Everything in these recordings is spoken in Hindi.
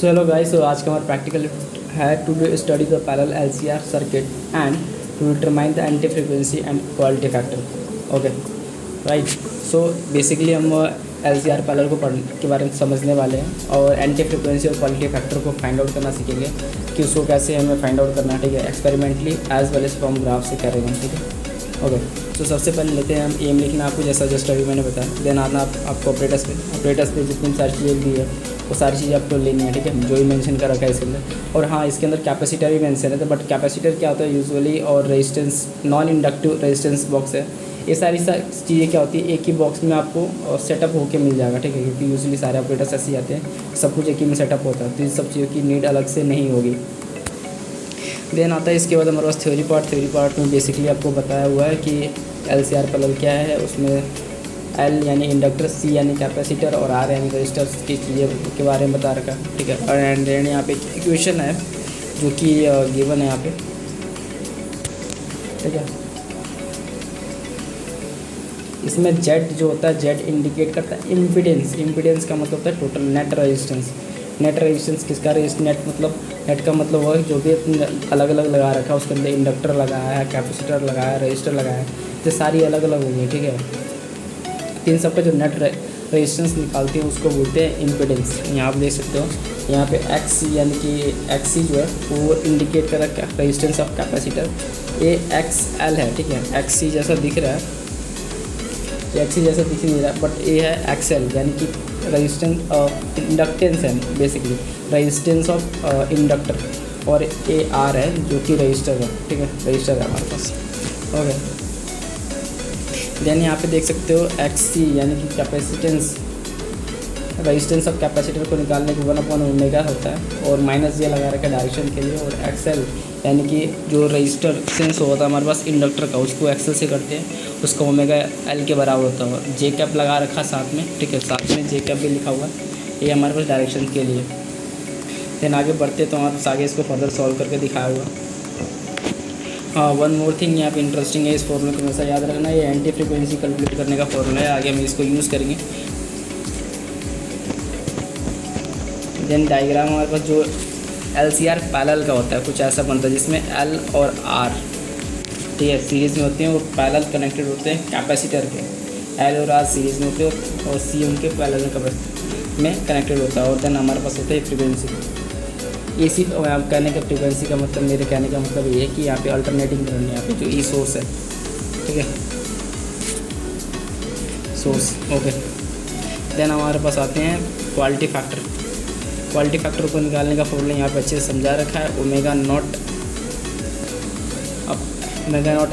सो हेलो गाइस, तो आज का हमारा प्रैक्टिकल है to study the parallel LCR circuit and to determine the anti frequency and quality factor. Okay right. So basically हम एलसीआर पैरेलल को पढ़ने के बारे में समझने वाले हैं और एंटी फ्रीक्वेंसी और क्वालिटी फैक्टर को फाइंड आउट करना सीखेंगे कि उसको कैसे हमें फाइंड आउट करना है। ठीक है, experimentally as well as from graph से करेंगे। ठीक है, ओके। तो सबसे पहले लेते हैं हम एम लिखना आपको, जैसा जस्ट अभी मैंने बताया। देन आना आपको ऑपरेटर्स पे जितनी सारी चीज़ें दी है वो सारी चीज़ें आपको लेनी है। ठीक है, जो भी मेंशन कर रखा है इसके अंदर। और हाँ, इसके अंदर कैपेसिटर भी मेंशन है, तो बट कैपेसिटर क्या होता है यूजुअली, और resistance non inductive resistance box है। ये सारी चीज़ें क्या होती है एक ही बॉक्स में आपको सेटअप होके मिल जाएगा। ठीक है, क्योंकि यूजुअली सारे ऑपरेटर्स ऐसे ही आते हैं, सब कुछ एक ही में सेटअप होता है, तो इन सब चीज़ों की नीड अलग से नहीं होगी। देन आता है इसके बाद हमारे पास थ्योरी पार्ट में बेसिकली आपको बताया हुआ है कि एलसीआर पैरेलल क्या है। उसमें एल यानी इंडक्टर, सी यानी कैपेसिटर और आर यानी रजिस्टर्स की चीज़ें के बारे में बता रखा है। ठीक है, और एंड देन यहाँ पे एक इक्वेशन है जो कि गिवन है यहाँ पे। ठीक है, इसमें जेड जो होता है, जेड इंडिकेट करता है इम्पीडेंस का मतलब होता है टोटल नेट रेजिस्टेंस किसका नेट का मतलब वो है जो भी अलग अलग लगा रखा है, उसके अंदर इंडक्टर लगाया है, कैपेसिटर लगाया है, रजिस्टर लगाया है, तो सारी अलग अलग होगी। ठीक है, इन सब का जो नेट रेजिस्टेंस निकालती है उसको बोलते हैं इम्पीडेंस। यहाँ आप देख सकते हो, यहाँ पे एक्स यानी कि एक्स जो है वो इंडिकेट कर रहा है रेजिस्टेंस ऑफ कैपेसिटर। ये एक्स एल है। ठीक है, एक्स जैसा दिख रहा है, एक्सी जैसा दिख नहीं रहा, बट ये है एक्सएल यानी कि रेजिस्टेंस इंडक्टेंस है, बेसिकली रेजिस्टेंस ऑफ इंडक्टर। और ए आर है जो कि रजिस्टर है। ठीक है, रजिस्टर है हमारे पास। ओके, देन यहाँ पे देख सकते हो एक्सी यानी कि कैपेसिटेंस, रेजिस्टेंस ऑफ कैपेसिटर को निकालने के 1/ओमेगा होता है, और माइनस ये लगा रखा है डायरेक्शन के लिए। और एक्सएल यानी कि जो रजिस्टर सेंस होता है हमारे पास इंडक्टर का, उसको एक्सएल से करते हैं, उसका ओमेगा एल के बराबर होता है। जे कैप लगा रखा साथ में। ठीक है, साथ में जे कैप भी लिखा हुआ है, ये हमारे पास डायरेक्शन के लिए। देन आगे बढ़ते तो हमारे पास आगे इसको फर्दर सॉल्व करके दिखाया हुआ। हाँ, वन मोर थिंग यहाँ पे इंटरेस्टिंग है, इस फॉर्मूले को हमेशा याद रखना, ये एंटी फ्रीक्वेंसी कैलकुलेट करने का फॉर्मूला है, आगे हम इसको यूज़ करेंगे। देन डायग्राम हमारे पास जो एलसीआर पैरेलल का होता है कुछ ऐसा बनता है जिसमें एल और आर, ठीक है, सीरीज़ में होते हैं और पैरेलल कनेक्टेड होते हैं कैपेसिटर के। एल और आर सीरीज़ में होते हैं और सी उनके पैरेलल में कनेक्टेड होता है। और देन हमारे पास होता है फ्रीक्वेंसी। ये सिर्फ कहने का फ्रीक्वेंसी का मतलब, मेरे कहने का मतलब ये है कि यहाँ पे अल्टरनेटिंग करना है, यहाँ पे जो ई सोर्स है। ठीक है, सोर्स। ओके, देन हमारे पास आते हैं क्वालिटी फैक्टर को निकालने का फॉर्मूला यहाँ पे अच्छे से समझा रखा है। Omega naught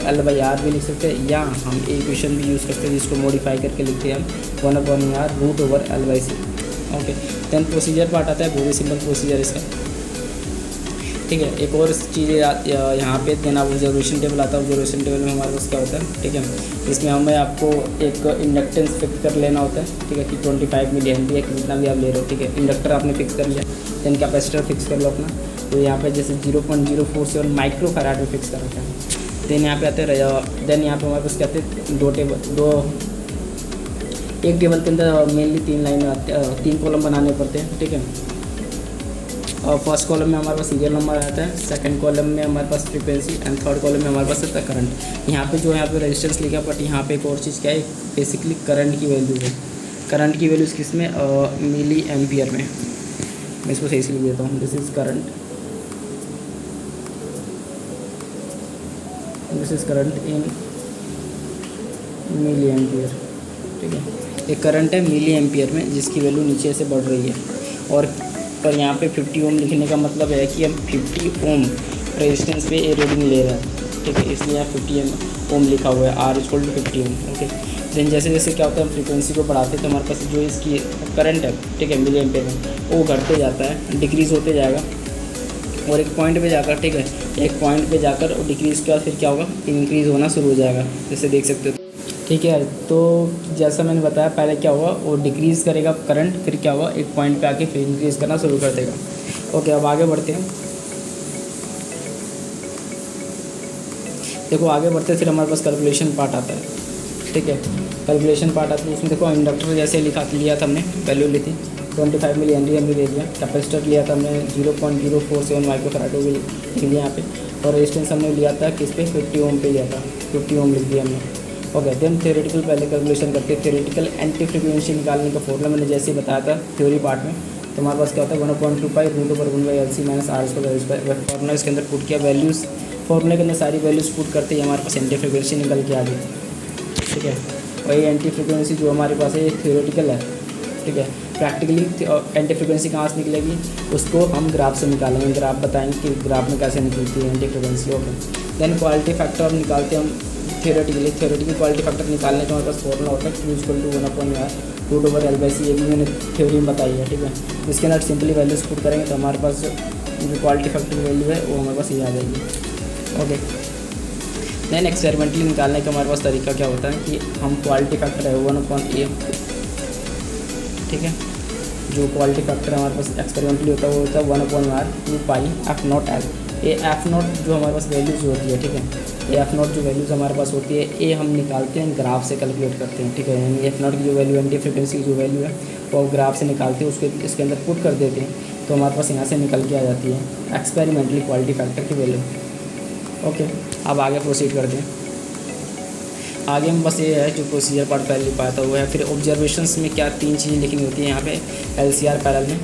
L by R भी लिख सकते हैं, या हम इक्वेशन भी यूज़ करते हैं जिसको मॉडिफाई करके लिखते हैं हम 1/r root over L by C. Okay, then procedure part आता है, बहुत सिंपल प्रोसीजर इसका। ठीक है, एक और चीज़ यहाँ पे देना, ऑब्जर्वेशन टेबल आता है। ऑब्जर्वेशन टेबल में हमारे पास क्या होता है, ठीक है, इसमें हमें आपको एक इंडक्टेंस फिक्स कर लेना होता है। ठीक है, कि 25 मिली एम्पियर जितना भी आप ले रहे हो। ठीक है, इंडक्टर आपने फिक्स कर लिया, देन कैपेसिटर फिक्स कर लो अपना, तो यहाँ पे जैसे 0.047 माइक्रो फैराड में फिक्स कर रखा है। देन यहाँ पे आते हैं, देन यहाँ पे हमारे पास क्या आते हैं एक टेबल के अंदर मेनली 3 लाइन आते हैं, 3 कॉलम बनाने पड़ते हैं। ठीक है, और फर्स्ट कॉलम में हमारे पास सीरियल नंबर आता है, सेकंड कॉलम में हमारे पास फ्रीक्वेंसी, एंड थर्ड कॉलम में हमारे पास आता है करंट। यहाँ पे जो है यहाँ पे रेजिस्टेंस लिखा, बट यहाँ पे एक और चीज़ क्या है, बेसिकली करंट की वैल्यू है। करंट की वैल्यू किस में, मिली एम्पियर में। मैं इसको सही से लिख देता हूँ, this is current in milli ampere. ठीक है, एक करंट है मिली एम्पियर में जिसकी वैल्यू नीचे से बढ़ रही है। और पर यहाँ पे 50 ओम लिखने का मतलब है कि हम 50 ओम रेजिस्टेंस पे ये रीडिंग ले रहे हैं। ठीक है, इसलिए यहाँ 50 ओम लिखा हुआ है, R = 50 ओम। ओके, देन जैसे जैसे क्या होता है हम फ्रीक्वेंसी को बढ़ाते हैं तो हमारे पास जो इसकी करंट है, ठीक है, मिली एम्पियर में, वो घटते जाता है, डिक्रीज़ होते जाएगा। और एक पॉइंट पे जाकर, ठीक है, एक पॉइंट पे जाकर और डिक्रीज़ के बाद फिर क्या होगा, इंक्रीज़ होना शुरू हो जाएगा, जैसे देख सकते हो। ठीक है, तो जैसा मैंने बताया पहले क्या हुआ, वो डिक्रीज़ करेगा करंट, फिर क्या हुआ, एक पॉइंट पे आके फिर इंक्रीज़ करना शुरू कर देगा। ओके, अब आगे बढ़ते हैं। देखो आगे बढ़ते फिर हमारे पास कैलकुलेशन पार्ट आता है। ठीक है। कैलकुलेशन पार्ट आता है उसमें देखो, इंडक्टर जैसे लिया था हमने, वैल्यू ली थी 25 मिली हेनरी हमने दे दिया। कैपेसिटर लिया था हमने 0.047 माइक्रोफैराड भी लिख लिया यहाँ पे। और रेजिस्टेंस हमने लिया था किस पे, 50 ओम पे लिया था, 50 ओम लिख दिया हमने। ओके, देन थ्योरेटिकल पहले कैलकुलेशन करते हैं। थ्योरेटिकल एंटी फ्रीक्वेंसी निकालने का फॉर्मूला मैंने जैसे ही बताया था थ्योरी पार्ट में, तो हमारे पास क्या होता है 1.25 √1/LC - R²। फॉर्मूला इसके अंदर पुट किया, वैल्यूज़ फॉर्मूले के अंदर सारी वैल्यूज़ पुट करते ही हमारे पास एंटी फ्रीक्वेंसी निकल के आ गई, ठीक है। वही एंटी फ्रीक्वेंसी जो हमारे पास है ये थ्योरेटिकल है, ठीक है। प्रैक्टिकली एंटी फ्रीक्वेंसी कहाँ से निकलेगी, उसको हम ग्राफ से निकालेंगे, ग्राफ बताएंगे कि ग्राफ में कैसे निकलती है anti frequency. Okay, then quality factor निकालते हैं हम थ्योरेटिकल क्वालिटी फैक्टर निकालने का हमारे पास फॉर्मूला होता है Q=1/R√L/C। ये भी मैंने थ्योरी में बताई है, ठीक है। इसके अंदर सिंपली वैल्यूज पुट करेंगे तो हमारे पास जो क्वालिटी फैक्टर की वैल्यू है वो हमारे पास ये आ जाएगी। ओके, देन एक्सपेरिमेंटली निकालने का हमारे पास तरीका क्या होता है कि हम क्वालिटी फैक्टर है 1/A, ठीक है। जो क्वालिटी फैक्टर हमारे पास एक्सपेरिमेंटली होता है वो होता है 1/R2πF0L। ये F0 जो हमारे पास वैल्यूज़ होती है, ठीक है। ये F0 जो वैल्यूज़ हमारे पास होती है ये हम निकालते हैं ग्राफ से कैलकुलेट करते हैं, ठीक है। यानी F0 की जो वैल्यू एंटी फ्रीक्वेंसी की जो वैल्यू है वो ग्राफ से निकालते हैं, उसके इसके अंदर पुट कर देते हैं तो हमारे पास यहाँ से निकल के आ जाती है एक्सपेरिमेंटली क्वालिटी फैक्टर की वैल्यू। ओके, अब आगे प्रोसीड करते हैं। आगे में बस ये है जो प्रोसीजर पार्ट पहले लिख पाया था वो है। फिर ऑब्जर्वेशंस में क्या 3 चीज़ें लिखनी होती है यहाँ पे LCR पैरेलल में।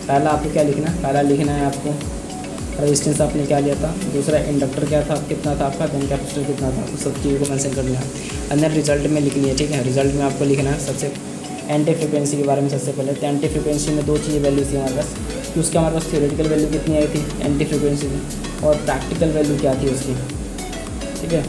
पहला आपको क्या लिखना है, पहला लिखना है आपको रेजिस्टेंस आपने क्या लिया था, दूसरा इंडक्टर क्या था कितना था आपका, देन कैपेसिटर कितना था, उस सब चीज़ों को मेंशन कर लिया। अंदर रिजल्ट में लिखनी है, ठीक है। रिजल्ट में आपको लिखना है सबसे एंटी फ्रीक्वेंसी के बारे में सबसे पहले। तो एंटी फ्रीक्वेंसी में 2 चीज़ें वैल्यू थी हमारे पास कि उसका हमारे पास थ्योरेटिकल वैल्यू कितनी आई थी एंटी फ्रीक्वेंसी में, और प्रैक्टिकल वैल्यू क्या थी उसकी, ठीक है।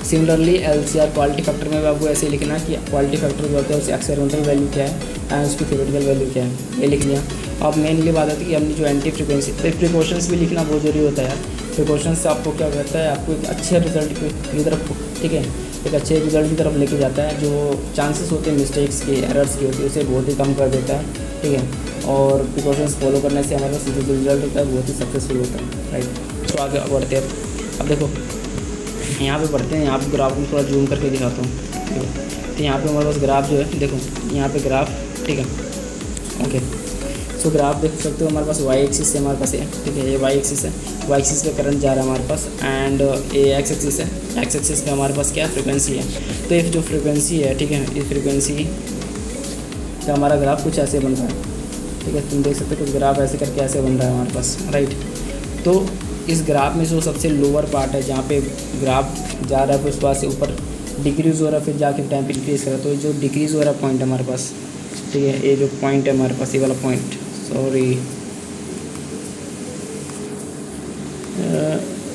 सिमिलरली LCR क्वालिटी फैक्टर में भी आपको ऐसे लिखना है कि क्वालिटी फैक्टर जो होता है उसकी एक्सपेरिमेंटल वैल्यू क्या है एंड उसकी थ्योरेटिकल वैल्यू क्या है, ये लिख लिया। अब मेनली बात आती है कि हमने जो एंटी फ्रीक्वेंसी प्रिकॉशंस भी लिखना बहुत ज़रूरी होता है यार। प्रिकॉशंस से आपको क्या करता है, आपको एक अच्छे रिजल्ट की तरफ, ठीक है, एक अच्छे रिजल्ट की तरफ लेके जाता है। जो चांसेस होते हैं मिस्टेक्स के, एरर्स की होती है उसे बहुत ही कम कर देता है, ठीक है। और प्रिकॉशंस फॉलो करने से हमारे पास जो रिजल्ट होता है बहुत ही सक्सेसफुल होता है, राइट। तो आगे बढ़ते हैं। अब देखो यहाँ पे पढ़ते हैं, यहाँ पे ग्राफ को थोड़ा जूम करके दिखाता हूँ, ठीक है। तो यहाँ पे हमारे पास ग्राफ जो है देखो, यहाँ पे ग्राफ, ठीक है। ओके, सो ग्राफ देख सकते हो हमारे पास वाई एक्सिस से हमारे पास है, ठीक है। ये वाई एक्सिस है, वाई एक्सिस पे करंट जा रहा है हमारे पास, एंड ये एक्स एक्सिस है, एक्स एक्सिस पे हमारे पास क्या फ्रिक्वेंसी है। तो ये जो फ्रिक्वेंसी है, ठीक है, इस फ्रिक्वेंसी का हमारा ग्राफ कुछ ऐसे बन रहा है, ठीक है। तुम देख सकते हो कुछ ग्राफ ऐसे करके ऐसे बन रहा है हमारे पास, राइट। तो इस ग्राफ में जो सबसे लोअर पार्ट है जहाँ पे ग्राफ जा रहा है, फिर उसके बाद से ऊपर डिक्रीज़ हो रहा है, फिर जाके टाइम पे इंक्रीज़ कर रहा है। तो जो डिक्रीज़ हो रहा पॉइंट है हमारे पास, ठीक है, ये जो पॉइंट है हमारे पास, ये वाला पॉइंट, सॉरी,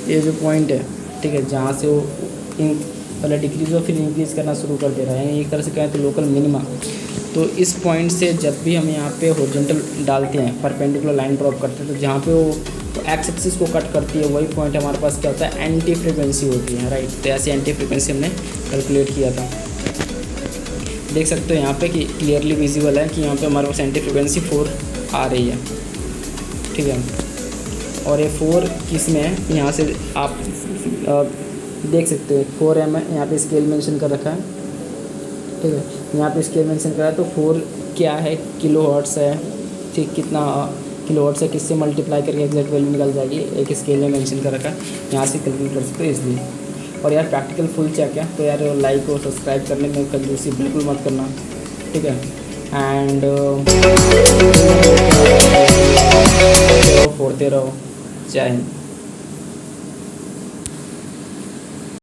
ये जो पॉइंट है, ठीक है, जहाँ से वो पहले डिक्रीज़ हो फिर इंक्रीज़ करना शुरू कर दे रहा है, यानी एक तरह से कहें तो लोकल मिनिमा। तो इस पॉइंट से जब भी हम यहाँ पे हॉरिजॉन्टल डालते हैं, परपेंडिकुलर लाइन ड्रॉप करते हैं, तो जहाँ पे वो एक्स एक्सिस को कट करती है वही पॉइंट हमारे पास क्या होता है, एंटी फ्रीक्वेंसी होती है, राइट। तो ऐसे एंटी फ्रीक्वेंसी हमने कैलकुलेट किया था। देख सकते हो यहाँ पे कि क्लियरली विजिबल है कि यहाँ पे हमारे पास एंटी फ्रीक्वेंसी 4 आ रही है, ठीक है। और ये 4 किस में है, यहाँ से आप देख सकते हो 4M है, यहाँ पे स्केल मेंशन कर रखा है, ठीक है। यहाँ पे स्केल मेंशन करा है, तो 4 क्या है, किलो हर्ट्स है, ठीक, कितना किलो हर्ट्स है, किससे मल्टीप्लाई करके एग्जैक्ट वैल्यू निकल जाएगी, एक स्केल में मेंशन कर रखा है, यहाँ से कैलकुलेट कर सकते हो इसलिए। और यार प्रैक्टिकल फुल चेक है, तो यार लाइक और सब्सक्राइब करने में कंजूसी बिल्कुल मत करना, ठीक है। एंड पढ़ते रहो, जय हिंद।